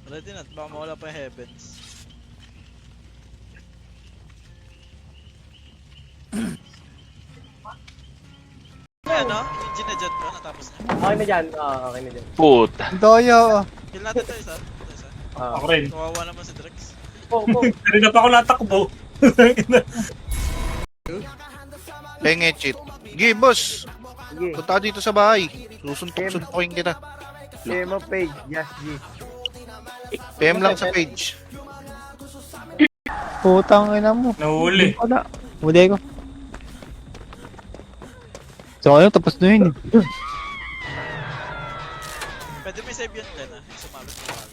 Ready na, baka mawala pa yung heavens. Ayan no? Yung ginadyan ko, natapos niya. Okay na dyan, okay na dyan. Puta. Doyo. Kill natin ito isa. Ito isa. Ako rin. Kawawa naman si Drex. Kanina pa ako natakbo. Penge cheat. Sige, boss. Sige, Punta ka dito sa bahay. Susuntok-suntokin kita. share mo page, Yes G. PM lang sa page. Putang ina mo. Nahuli. Wala. Huli ko. So ano, tapos na yun. Pwede may save yun dyan yung sumabit mo bago.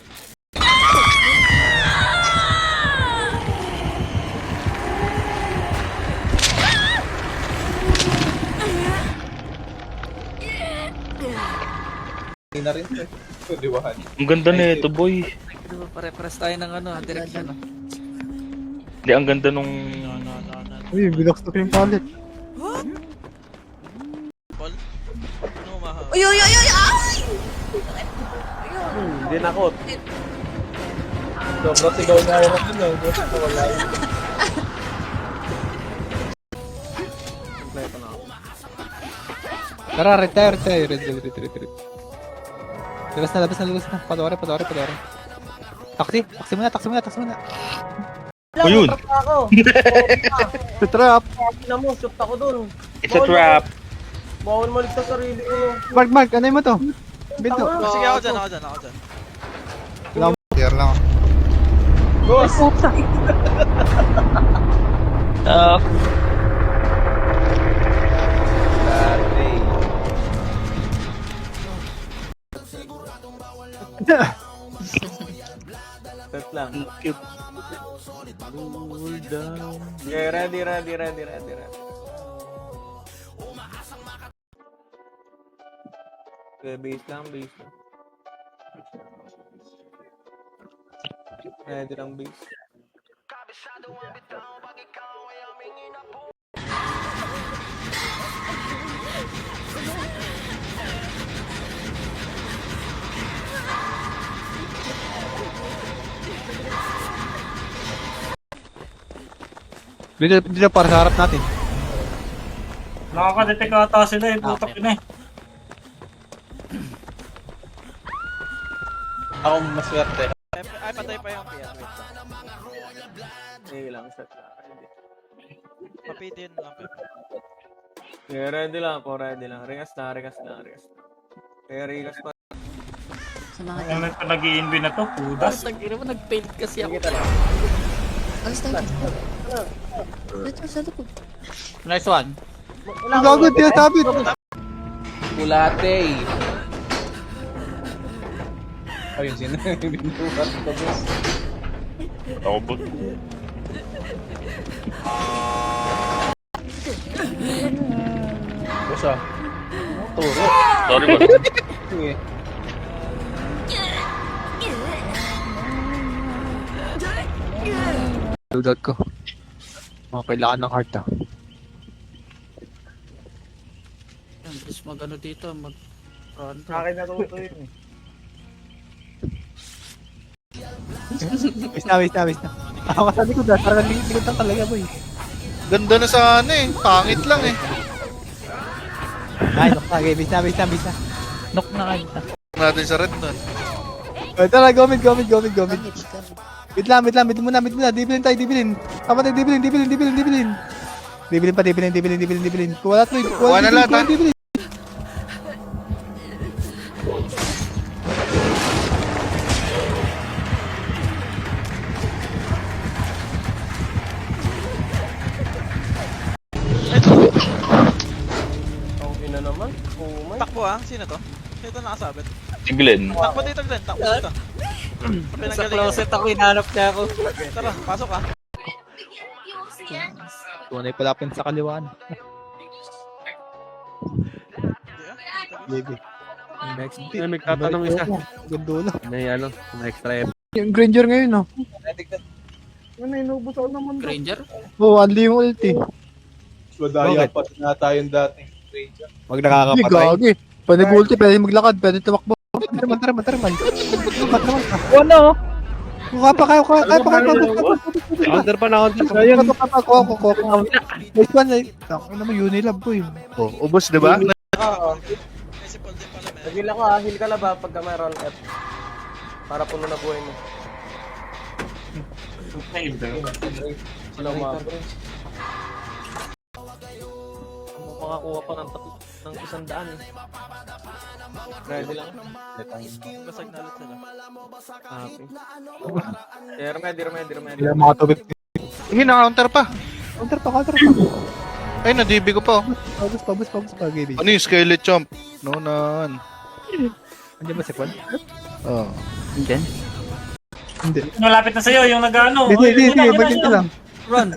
Ang ganda na ito, boy. Diba, pare-pares tayo ng ano, direction. Hindi, ang ganda nung... Uy, binaksak yung palit. Paul? Ano umahaw? Uy, uy, uy, uy! Ay! Hindi na ako. Sobrang sigaw na ako dun eh. Wala yun. Kompleto na ako. Tara, retire. Labas na. Padore. Taxi muna. O yun. Ako. Trap. Na mo, shoot ako dun. It's a trap. Bawal malik sa sarili ko. Mark, ano mo to? Binto. Sige ako dyan. Clear lang. Boss! Set lang. Okay, ready. Okay, base lang. Ready lang base. Dito para sa harap natin. Nakakadetect ata sila eh. Putak yun eh. Ako maswerte. Ay, patay pa yung piyan. Wait lang. Sige lang, set lang. Ready. Papitin lang. Okay, ready lang ako. Ringas na. Okay, ringas pa. Sa mga Ano ito nag-i-invi na to? Pudas. Tag-ina mo, nag-fail kasi ako. Sige talaga. Alas tayo. Dito sa likod. Nice one. Ang gagod, tinatapit. Bulate. Ayun, bintukat ko, boss. Ako, boss. Boss ah. Turo. Sorry, boss. Sige. Loadout ko. Kailangan ng heart ah. Yan, gusto mag-ano dito, mag-run. Akin na to yun eh. Wis na. Ako sa likod ah. Parang likod lang talaga boy. Ganda na sana eh. Pangit lang eh. Ay, okay. Wis na. Knock na kayo. Natin sa red nun. Tara, gomit. Gamit. Wait muna. Dibilin tayo. Tama tayo, dibilin. Dibilin. Kuha lahat, Lloyd. Kuha na lahat, ha? Dibilin. Ang ina naman. Oh my. Takbo ah. Sino to? Sino to nakasabit? Si Glenn. Takbo dito, Glenn. Takbo dito. Sa closet ako, hinanap niya ako. Tara, pasok ah. Tunay pala pin sa kaliwaan. Baby. Next Ay, may tatanong isa. Gandulo. May ano, may extra F. Yung Granger ngayon, no? Ano, inubos ako naman. Granger? Oo, only yung ulti. Madaya Bakit? pa na tayong dating. Wag nakakapatay. Hindi, gagi. Pwede ulti, pwede maglakad, pwede tumakbo. Thermal ka. Ano? Kuha pa kayo, kuha pa kayo. Counter pa na, counter pa. Sayang. Kuha. Nice one, eh. Ako naman, Unilab po yun. Oh, ubos, di ba? May si Paul din pala, man. Nagil ako heal ka na ba pagka mayroon F? Para puno na buhay mo. Ay, Hello, ma'am. Makakuha pa ng 100 eh. Ready lang. Basag na ulit sila. Happy. Yeah, ready. Kailangan mga tubig. Hina-counter pa. Counter pa. Ay, na-DB ko pa. Pabus pa, Gaby. Ano yung Skelet Chomp? No, nan. Andiyan ba si Kwan? Oh. Hindi. malapit na sa'yo, yung nag-ano. Hindi, bagyan ka lang. Run.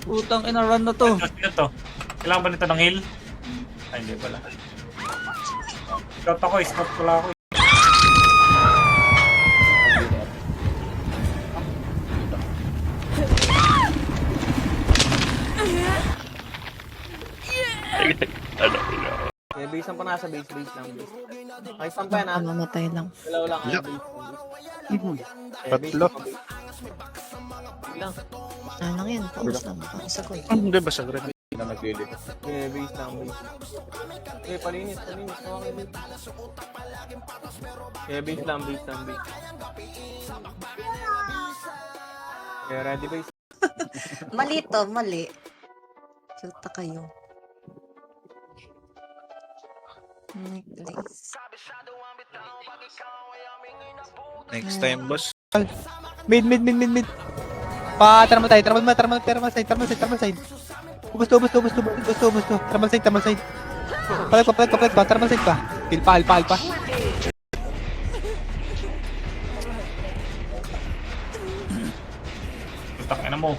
Utang ina, run na to. Sino to? Kailangan ba nito ng heal? Ay, hindi pala. Scout ako, scout pala ako. Okay, base lang pa nasa base lang. Okay, sampay na. Mamatay lang. Dalaw lang. Yeah. Base. Tatlo. Lang. Lang yan. Paus lang. Paus ako. Hindi, basag rin. Okay, base lang. Okay, palinis. Okay, base lang. Okay, ready base. Mali to, mali. Cute kayo. Necklace. Next time, boss. Mid. Thermal side. Ubus to. Thermal side. Palag pa. Thermal side pa. Alpa. Takina mo.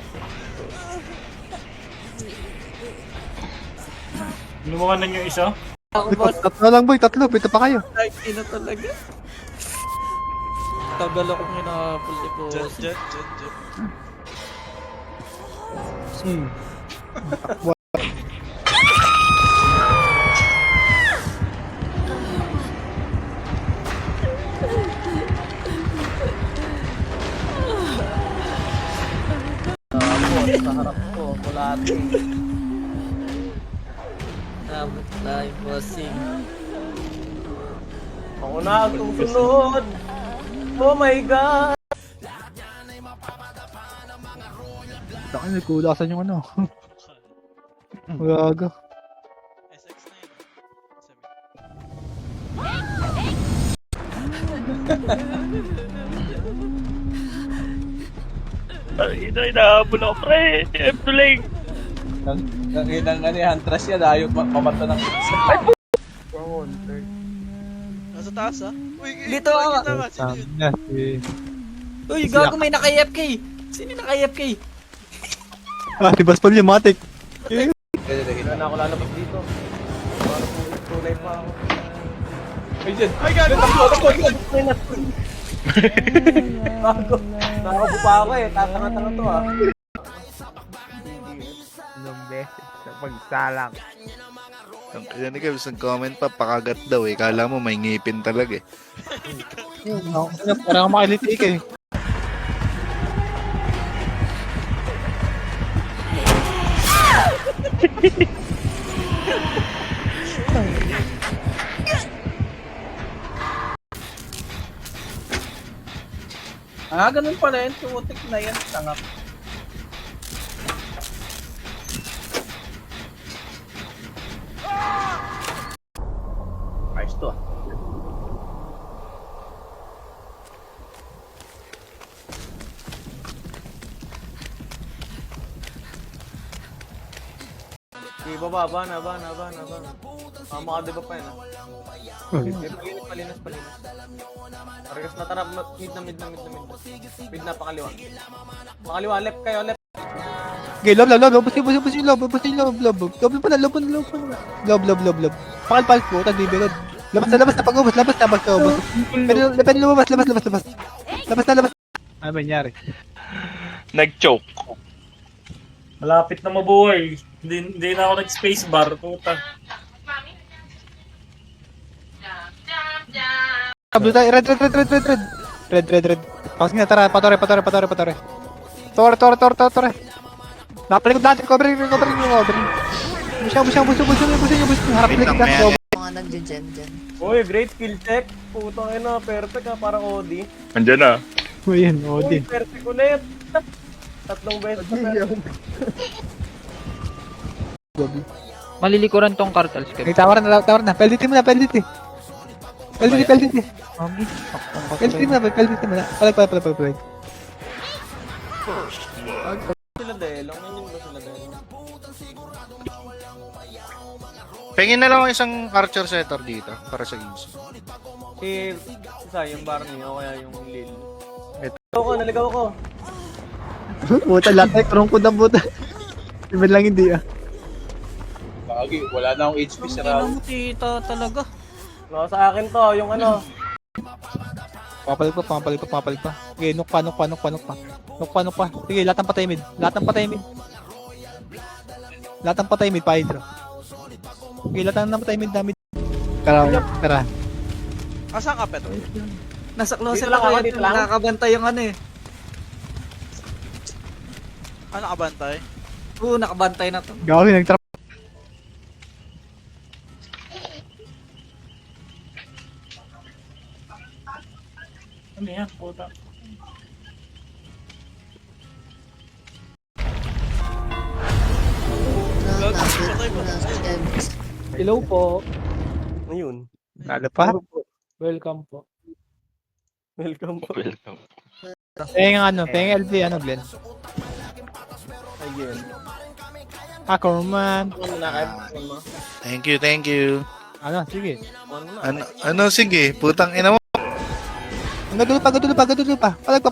Inuwanan na yung isa. Ako boss. Tatlo lang, boy. Pito pa kayo. Ay, ina talaga. Tagal akong hinahapol ko. Jet. Sa harap ko, kulati. Sabot tayo, bossing. Ako na ang susunod. Oh my God! Takin, nagkulasan yung ano. Gaga. SX na yun. Inahabol ako, pre. Tuling. Nanginang Huntress yan, ayaw pamata ng Nasa taas, ah. Uy, Dito ako. kita nga. Sino yun? Uy, gago, may naka-AFK. Sino yung naka-AFK? Si Baspol yung matik. Wala na ako lalabas dito. Para tunay pa ako. Ay, dyan! Ay, gago! Takbo! Nakaupo pa ako eh. Tatanga-tanga to ah. Ilang beses sa pagsalang. Yan ni Kevs, nag-comment pa, pakagat daw eh. Kala mo may ngipin talaga eh. Parang makilitik eh. Ganun pala yun. Tumutik na yan. Tanga. Ayos to ah. Okay, baba na. Makadiba pa yun ah. Palinas. Parehas na tara, mid na. Mid na, pakaliwa. Pakaliwa, left kayo, left. Okay, lob. Bus yung lob. Lob pa na. Pakal po, tagbibigod. Labas na pag-ubos, labas. Pero lumabas. Labas na. Ano ba nangyari? Nag-choke. Malapit na mabuhay. Hindi na ako nag-spacebar. Puta. Blue tayo. Red. Red. Pakas nga, tara. Patore. Tore. Napalikod natin. Cover. Busyang. Harap Wait likod lang, natin. Mga nagje-gen dyan. Uy, great kill check. Putang ina, perfect ha, parang OD. Andiyan na. Ayun, Odin. Perfect ulit. Tatlong beses pa perfect. Malilikuran tong cartels. Ay, tawar na. Pelditi mo na. Pelditi mo na. Palag. Sila Delong, hindi ba sila Delong? Pengin na lang ako isang archer setter dito para sa easy. Isa, yung Barney o kaya yung Lil. Naligaw ko. Puta, lahat ay kurungkod ang puta. Iban lang hindi ah. Ang tita talaga. No, sa akin to, yung ano. Papalit pa. Sige, nuk pa. Sige, lahat ng patay mid. Pa hydro. Sige, lahat ng patay mid. Tara. Asan ka, Pet? Nasa closet Dito lang ako ako, yan. dito lang. Nakakabantay yung ano eh. Ano kabantay? Oo, nakabantay na to. Gawin, nagtrap. Ano yan, puta? Hello po. Ayun. Lalo pa. Welcome po. Welcome po. Welcome. Pengen LV, Glenn. Again. Ackerman. Ano na kayo? Ano? Thank you. Sige. Ano, sige, putang ina mo. Gadulo pa. Palag pa.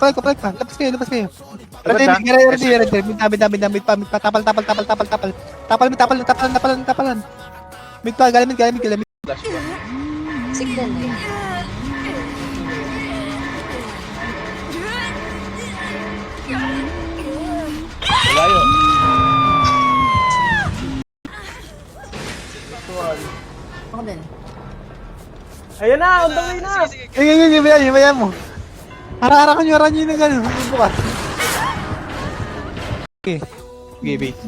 Lapas kayo. Ready. Dami. Tapal. Tapalan. Mid pa, galamit. Signal na yun. Ako din. Ayun na, on the way na. Ibayan mo. Hara-hara nyo ng gano'n. Bukas. Okay, bait.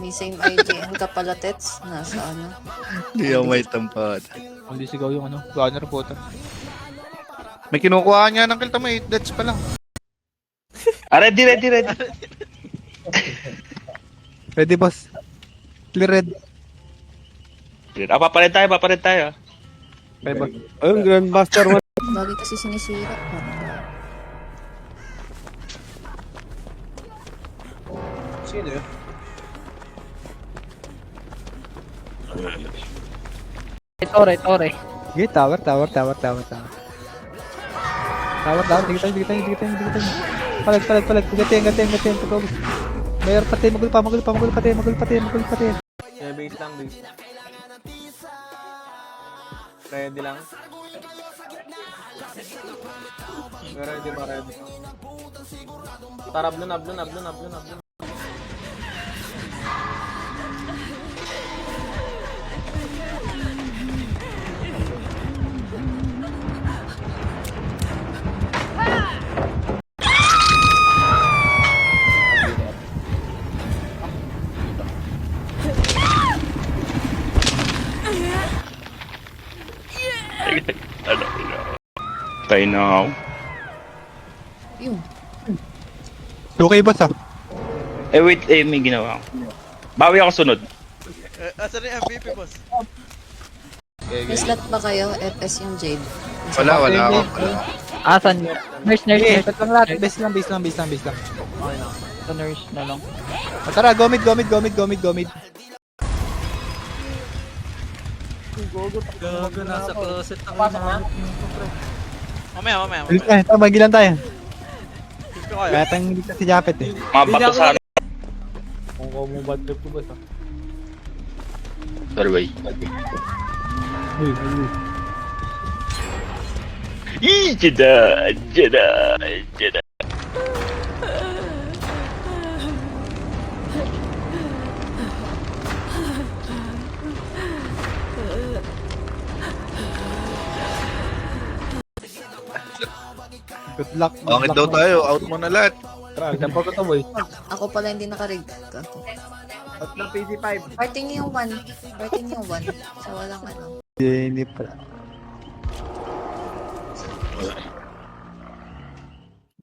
May same IGN ka pala, Tets. Nasa ano. Hindi ako may tampad. Hindi sigaw yung gunner po ito. May kinukuha niya ng kill tama 8 deaths pa lang. Ready. Ready, boss. Clear red. Papalit tayo. Okay, boss. Ayun, Grandmaster. Bagay kasi sinisira. Sino yun? Tore. Okay, tower. Tower. Sige tayo. Palag. Gantihan. Pagkabos. Mayor pati, magul pa. Yeah, base lang. Ready lang. Ready. Tara, ablon. Tayo now. Yun. Okay, boss ah. Wait, may ginawa ako. Bawi ako sunod. Asan yung MVP, boss? May slot ba kayo? FS yung Jade. Wala ako. Asan yun? Nurse. Okay, lang lahat. Base lang. Sa nurse na lang. Tara, go mid. Gago, nasa closet ako. Pasok na. Mamaya. Magilan tayo. Keep ko kayo. Kaya tayong hindi si Japet eh. Mga bato sa ano. Kung ko mo bad trip ko ba sa? Sorry, way. Jeda. Good luck. Pangit daw tayo, out mo na lahat. Dapat ko to, boy. Ako pala hindi nakarig. Out ng PC5. Parting yung 1. Parting yung 1. So walang ano. Hindi pala.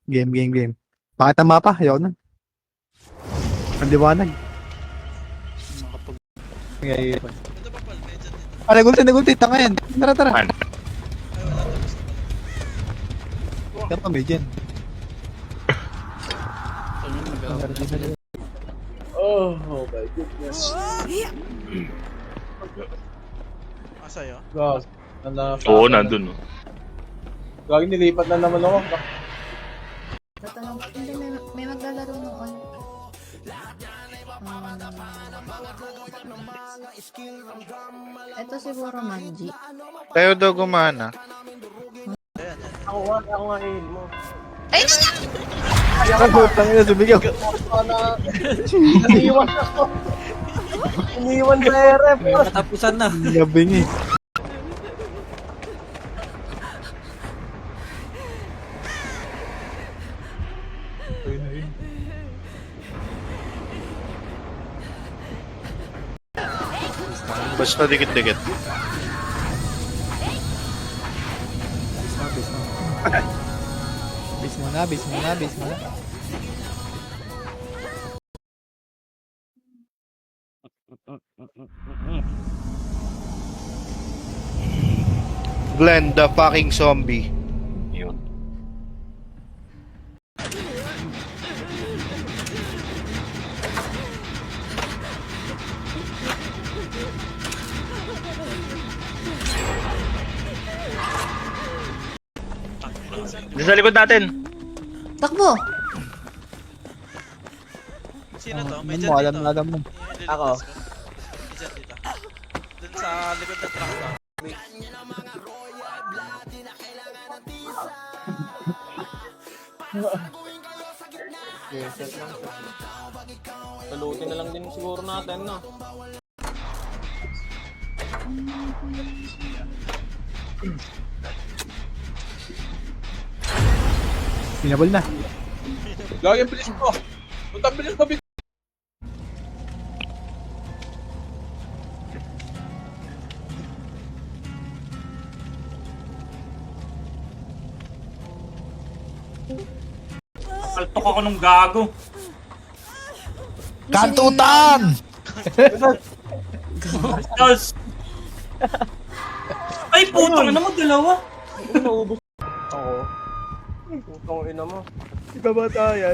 Game. Bakit ang mapa? Ayaw na. Ang liwanag. Ngayon. Ito pa pal, medyo dito. Ah, nagulti. Tanga yan. Tara. Ay, wala tapos na pala. Tara pa, Medjen. Sa'yo? Oo, nandun. Oh. Gagawin nilipat na naman ako. Tatanong, hindi may maglalaro nung ano. Ito siguro Manji. Tayo daw gumana. Ako nga i-heal mo. Ay, na! Tanga na, sumigaw. Iniwan ako. Iniwan sa RF. Katapusan na. Gabing eh. Basta dikit-dikit. Base mo na. Glenn the fucking zombie. Yun. Diyan sa likod natin. Takbo! Sino to? Alam May mo, dyan dito. alam mo. Ako. May dyan dito. Dun sa likod ng truck to. Okay, set lang. Salutin na lang din siguro natin, no? Pinabol na. Gagawin bilis mo! Punta bilis mo, bilis! Kaltok ako nung gago. Kantutan! Tapos... Ay, putang ina mo, dalawa. Naubos ako. Putong ina mo. Iba ba tayo?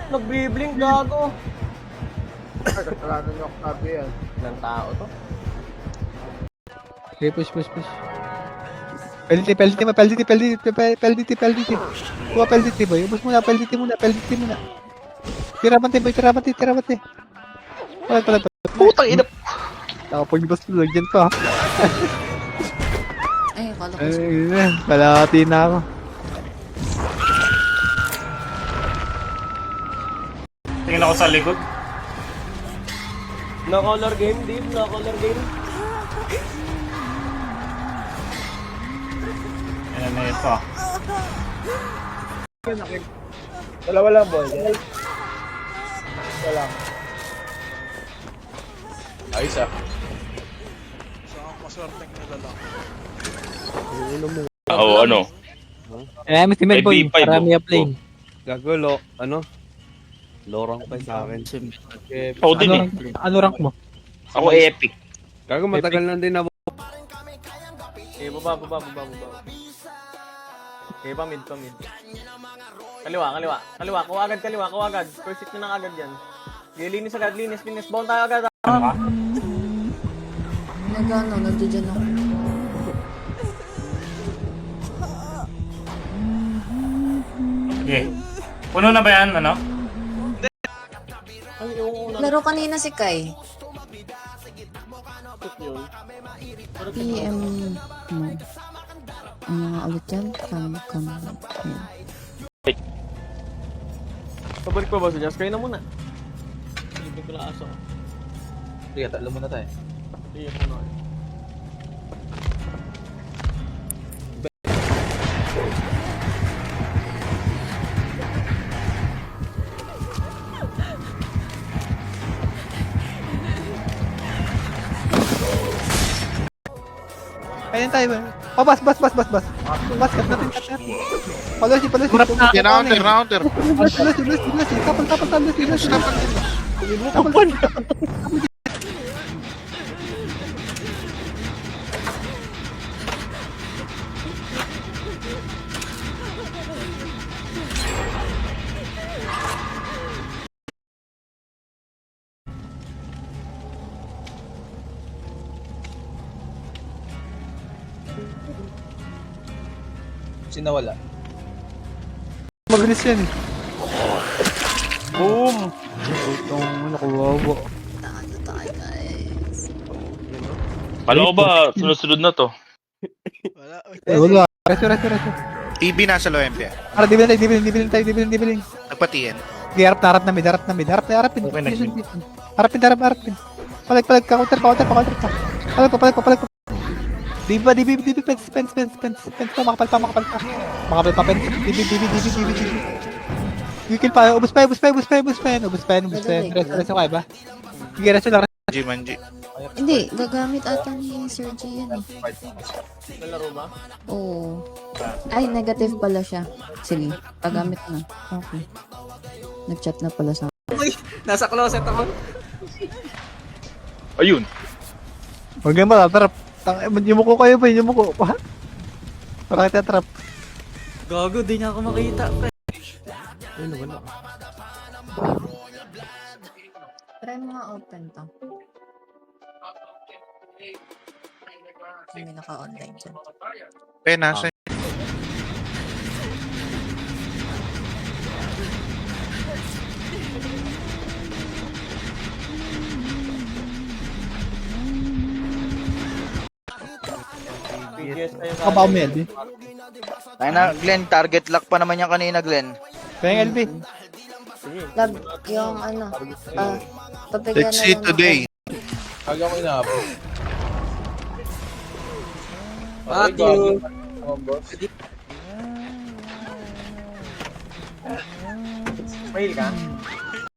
Nagbibling gago. Kasalanan niyo ako sabi yan. Ilang tao to? Okay, push. Peliti. Kuha peliti, boy. Ubus muna, peliti muna. Tiramante. Pala. Putang ina. Nakapag-bus lang dyan pa. Ay, akala ko. Ay, palati na ako. Tingin ako sa likod. Na-color game, Dave. Na-color game. Ayan na ito. Dalawa lang, boy. Wala. Ayos ah. So, ang maswerteng nila lang. Oo, ano. Eh, Mr. May Melboy, B5, marami oh. a plane. Gagulo, ano? Lorang pa sa akin. Ako din eh. Ano rank mo? Ako epic. Gago matagal na din ako. Okay, baba. Okay, mid. Kaliwa. Kuha agad. First hit nyo na agad yan. Okay, linis. Bawang tayo agad. Ano ka? Nagdyan ako. Okay. Puno na ba yan, ano? Laro kanina si Kai. PM mo. Ang mga ulit yan. Come. Pabalik pa ba sa Jazz? Kayo na muna. Silipin ko lang aso. Sige, tatlo muna tayo. Sige, muna. Yan tayo. Oh, bas. Bas, cut natin. Palosi. Counter. Palosi. Kapal. Sinawala. Mabilis yan eh. Boom! Itong nakuwawa. Tayo tayo, guys. Kala ko ba, sunod-sunod na to? Wala. Wala. Resto. EB nasa low MP. Para di bilhin. Nagpatiyan. Harap na mid. Harapin. Okay, nag-mid. Harapin. Palag. Counter pa. Palag. Di ba, fence pa, makapal pa. Makapal pa, fence. Di. Wikil pa, ubus pa. Resto kayo ba? Sige, resto lang. Manji. Hindi, gagamit ata ni Sir G yan eh. Nalaro ba? Oo. Ay, negative pala siya. Sige, gagamit na. Okay. Nag-chat na pala sa Uy, nasa closet ako. Ayun. Huwag nga matatrap. Yumuko kayo ba? Yumuko. Para kita trap. Gago, di niya ako makita. Try mo nga open to. May naka-online dyan. Nasa. PGS tayo sa... Kabaw mo LB. Ay na, Glenn, target lock pa naman yan kanina, Glenn. Kaya yung LB. Lab, yung ano, pabigyan Let's na see lang ng- today. Aga ko inaabot. Fuck you. Fail ka?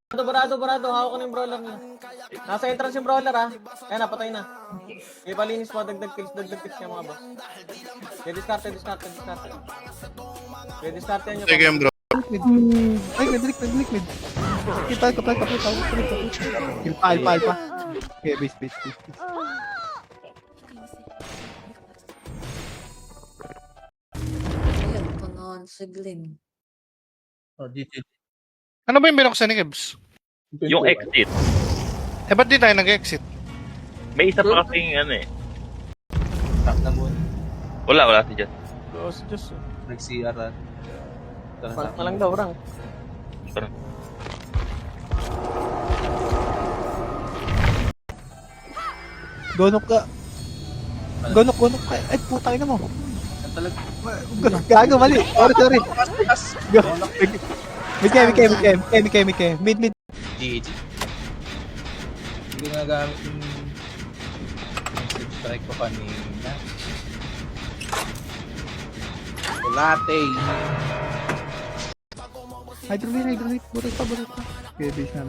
Barado. Hawak ko na yung brawler niya. Nasa entrance yung brawler ha. Ayan na, patay na. Okay, palinis mo. Dagdag kills niya mga boss. Okay, discard. Okay, discard yan yung... Sige bro. Ay, nag-click. Kapal. Alpha. Okay, base. Ayun, punoon si Glenn. Ano ba yung binuksan ni Kebs? Yung exit. Ba't di tayo nag-exit? May isa pa kasing ano eh. Tak na muna. Wala si Jess. Nag-CR at. Parang na lang daw, Rang. Parang. Gonok ka. Ay, putang ina mo. Gago, mali. Sorry. Mid. GG. Hindi ko nagamit yung strike ko kanina. Kulate. Hydraulic. Burot pa. Okay, base na.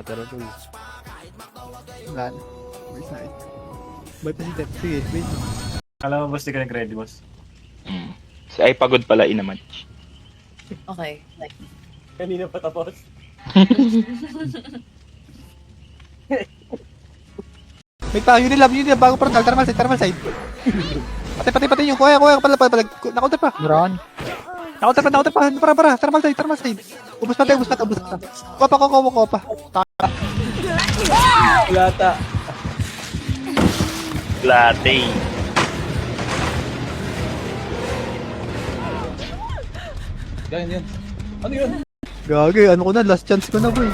Tara dun. Wala na. Base na. Bye pa si Tep. Sige, base na. Alam mo, boss, di ka nag-ready, boss. Si ay pagod pala inaman. Okay. Kanina pa tapos. Wait pa, yun nila, bago portal, thermal side. Pati yung kuya, pala, na-counter pa. Meron. Na-counter pa, para, thermal side. Ubus pa. Kopa. Kulata. Latte. Yan. Ano yun? Gagi, ano ko na, last chance ko na, boy.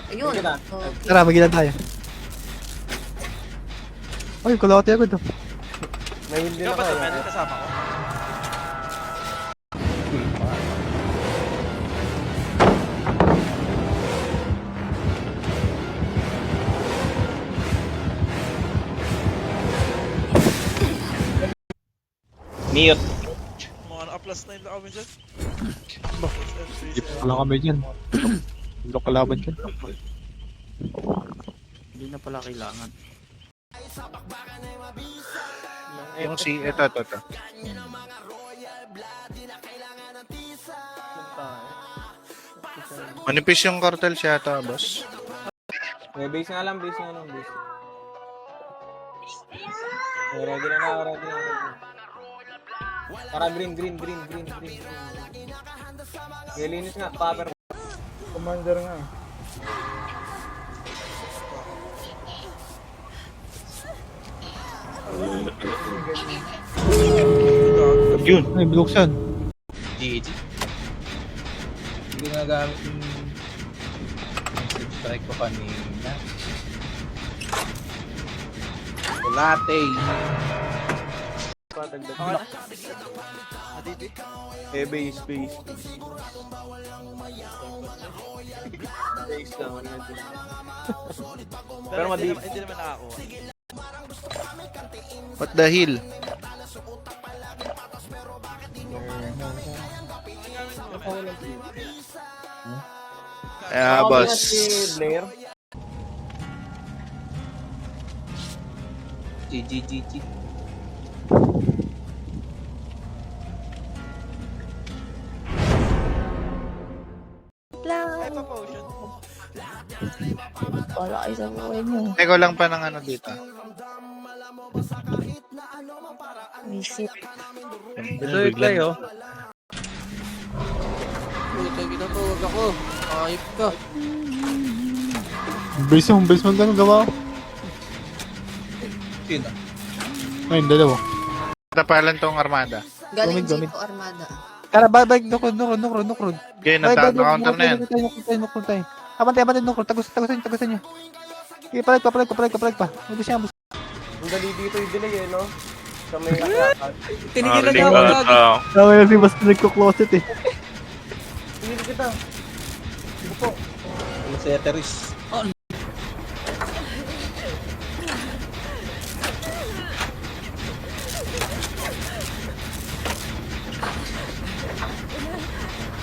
Ayun. Sige na. Okay. Tara, magilan tayo. Ay, kalahati agad. May hindi Ikaw na ba ito, kayo. men? Kasama ko. Mute. Mga naka-+9 na kami dyan. Wala kami dyan. Hindi kalaban dyan. Hindi na pala kailangan. Yung si, ito. Manipis yung cartel siya ata, boss. Okay, base nga lang, base. Okay, ready na. Tara, green. Okay, linis nga, paper. Commander nga. Yun. Ay, binuksan. GG. Hindi ko nagamit yung strike ko kanina. Kulate. Patagdag. Adibi. Eh, base. Base lang, ano natin. Pero Hindi naman nakakuha. What the hell? Boss. Si Blair. GG. Ay, pa potion. Wala kayo sa buhay mo. Eko lang pa ng ano dito. Visit. Ito yung play, oh. Putang ina ko, wag ako. Ayop ka. Base mo gano'n gawa ko. Sino? Ayun, dalawa. Tapalan tong armada. Galing Gamit. Jiko Armada. Tara, balik, nukrod. Okay, na-counter na yan. Nukrod tayo. Abantay, nukrod. Tagusan nyo. Okay, palag pa. Hindi siya, boss. Ang dali dito yung delay eh, no? Sa may akyatan. Tinigilan niya ako lagi. Tama na si boss nagko-closet eh. Tingin kita. Sige po. Ano si Eteris?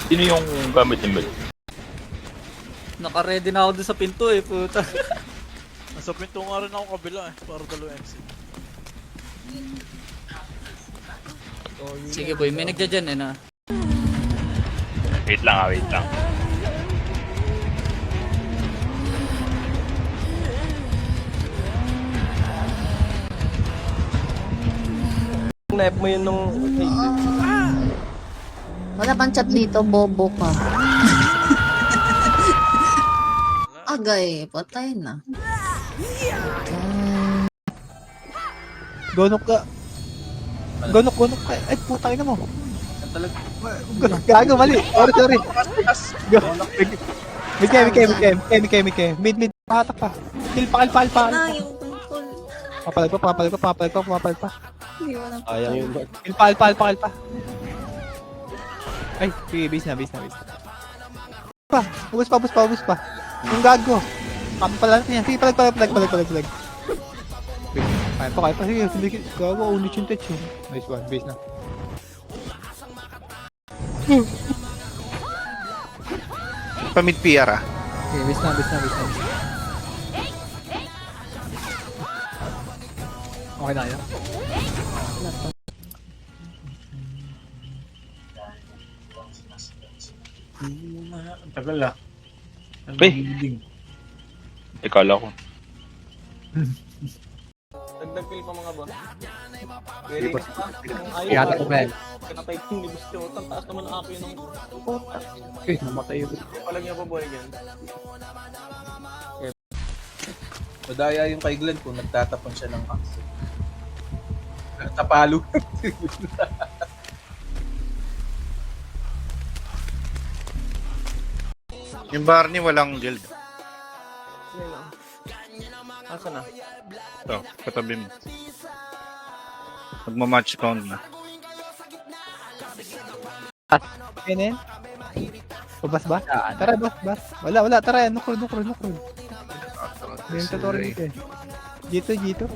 Sino yung gamit ni Mel? Naka-ready na ako dun sa pinto eh, puta. Nasa pinto nga rin ako kabila eh. Para dalawa MC. Sige boy, may nagdyan eh na. Wait lang. Knife mo yun nung... Wala pang chat dito, bobo ka. Agay, patay na. Gonok ka. Ay, putang ina mo. Gago, mali. Sorry. Mid. Patak pa. Kill pa. Na, yung tungkol. Papalag pa. Hindi mo na Sayang yung back. Kill pa. Ay, sige, base na. Ubus pa. Yung gago. Pala natin yan. Sige, palag. Kaya pa. Sige, gago, unit yung touch yun. Nice one, base na. Pamid PR ah. Okay, base na. Okay na yun. Ang tagal ah. Ang Hey. building. Ikala ko. Dagdag kill pa mga boss. Very nice pa. Kaya ko ba yan? Kinatay ko ni Gusto. Ang taas naman ang akin ng... Okay, namatay yun. Palag niya pa boy again. Madaya yung kay Glenn kung nagtatapon siya ng axe. Tapalo. Yung Barney walang guild. Sige lang. Asa na? Ito, katabi mo. Magma-match count na. Ayun na yun. Pabas ba? Tara, bas. Wala. Tara, nukrod. Yung tutorial dito eh. Gito.